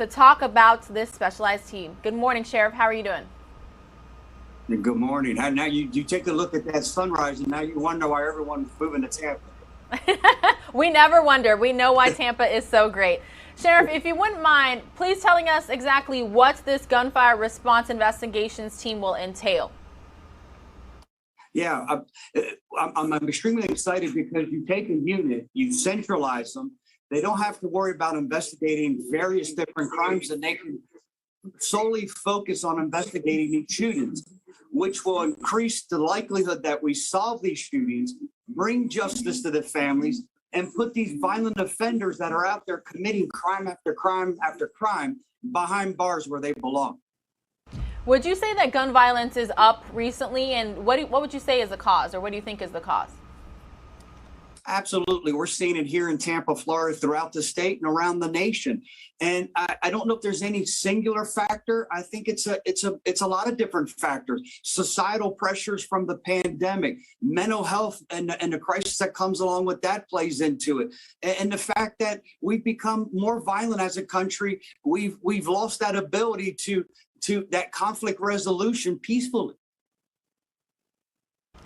to talk about this specialized team. Good morning, Sheriff. How are you doing? Good morning. Now you take a look at that sunrise, and now you wonder why everyone's moving to Tampa. We never wonder. We know why Tampa is so great. Sheriff, if you wouldn't mind, please telling us exactly what this Gunfire Response Investigations Team will entail. Yeah, I'm extremely excited because you take a unit, you centralize them. They don't have to worry about investigating various different crimes, and they can solely focus on investigating these shootings, which will increase the likelihood that we solve these shootings, bring justice to the families, and put these violent offenders that are out there committing crime after crime after crime behind bars where they belong. Would you say that gun violence is up recently, and what would you say is the cause, or what do you think is the cause? Absolutely. We're seeing it here in Tampa, Florida, throughout the state and around the nation. And I don't know if there's any singular factor. I think it's a lot of different factors. Societal pressures from the pandemic, mental health, and the crisis that comes along with that plays into it. And the fact that we've become more violent as a country, we've lost that ability to that conflict resolution peacefully.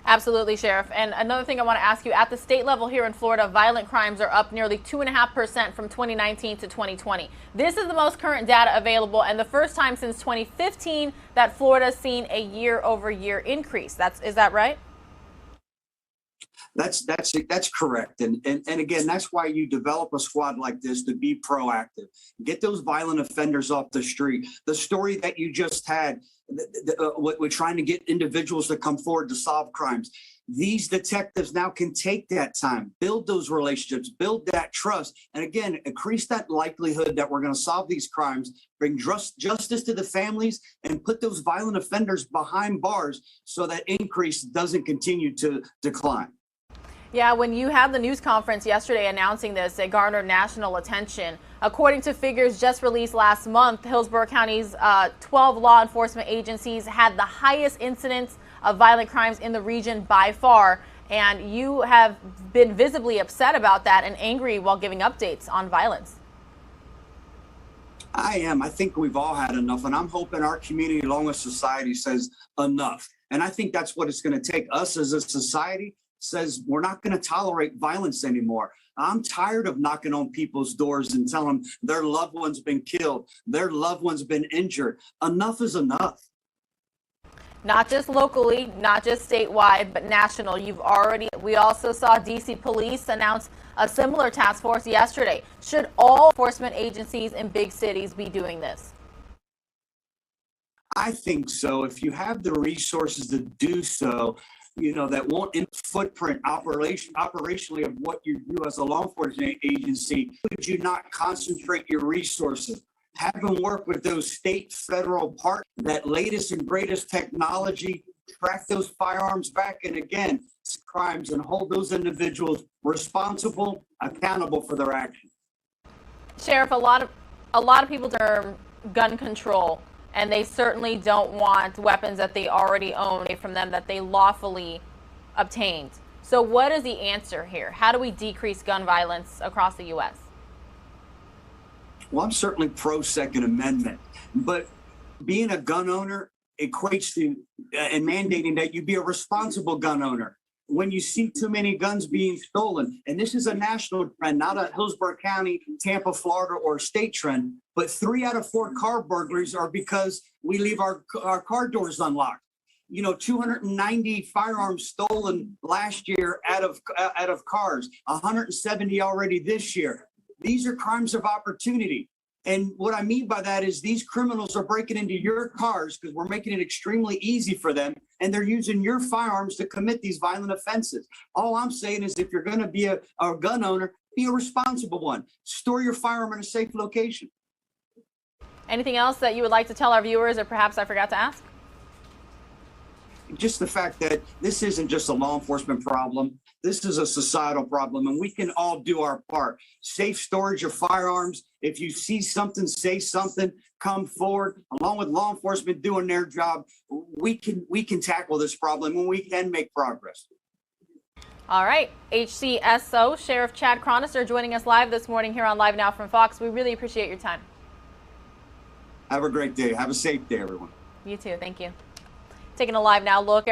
Absolutely, Sheriff. And another thing I want to ask you, at the state level here in Florida, violent crimes are up nearly 2.5% from 2019 to 2020. This is the most current data available, and the first time since 2015 that Florida's seen a year-over-year increase. Is that right? That's correct. And again, that's why you develop a squad like this, to be proactive, get those violent offenders off the street. The story that you just had, we're trying to get individuals to come forward to solve crimes. These detectives now can take that time, build those relationships, build that trust, and again, increase that likelihood that we're going to solve these crimes, bring justice to the families, and put those violent offenders behind bars so that increase doesn't continue to decline. Yeah, when you had the news conference yesterday announcing this, it garnered national attention. According to figures just released last month, Hillsborough County's 12 law enforcement agencies had the highest incidence of violent crimes in the region by far. And you have been visibly upset about that and angry while giving updates on violence. I am. I think we've all had enough, and I'm hoping our community, along with society, says enough. And I think that's what it's going to take. Us as a society says we're not going to tolerate violence anymore. I'm tired of knocking on people's doors and telling them their loved one's been killed, their loved one's been injured. Enough is enough. Not just locally, not just statewide, but national. We also saw DC police announce a similar task force yesterday. Should all enforcement agencies in big cities be doing this? I think so. If you have the resources to do so, that won't footprint operationally of what you do as a law enforcement agency, would you not concentrate your resources? Have them work with those state, federal partners, that latest and greatest technology, track those firearms back, and again, crimes, and hold those individuals responsible, accountable for their actions. Sheriff, a lot of people term gun control, and they certainly don't want weapons that they already own from them that they lawfully obtained. So what is the answer here? How do we decrease gun violence across the U.S.? Well, I'm certainly pro Second Amendment, but being a gun owner equates to and mandating that you be a responsible gun owner. When you see too many guns being stolen, and this is a national trend, not a Hillsborough County, Tampa, Florida, or state trend, but 3 out of 4 car burglaries are because we leave our car doors unlocked. 290 firearms stolen last year out of cars, 170 already this year. These are crimes of opportunity. And what I mean by that is these criminals are breaking into your cars because we're making it extremely easy for them, and they're using your firearms to commit these violent offenses. All I'm saying is if you're going to be a gun owner, be a responsible one. Store your firearm in a safe location. Anything else that you would like to tell our viewers, or perhaps I forgot to ask? Just the fact that this isn't just a law enforcement problem. This is a societal problem, and we can all do our part. Safe storage of firearms. If you see something, say something, come forward. Along with law enforcement doing their job, we can tackle this problem, and we can make progress. All right. HCSO Sheriff Chad Chronister joining us live this morning here on Live Now from Fox. We really appreciate your time. Have a great day. Have a safe day, everyone. You too. Thank you. Taking a live now look.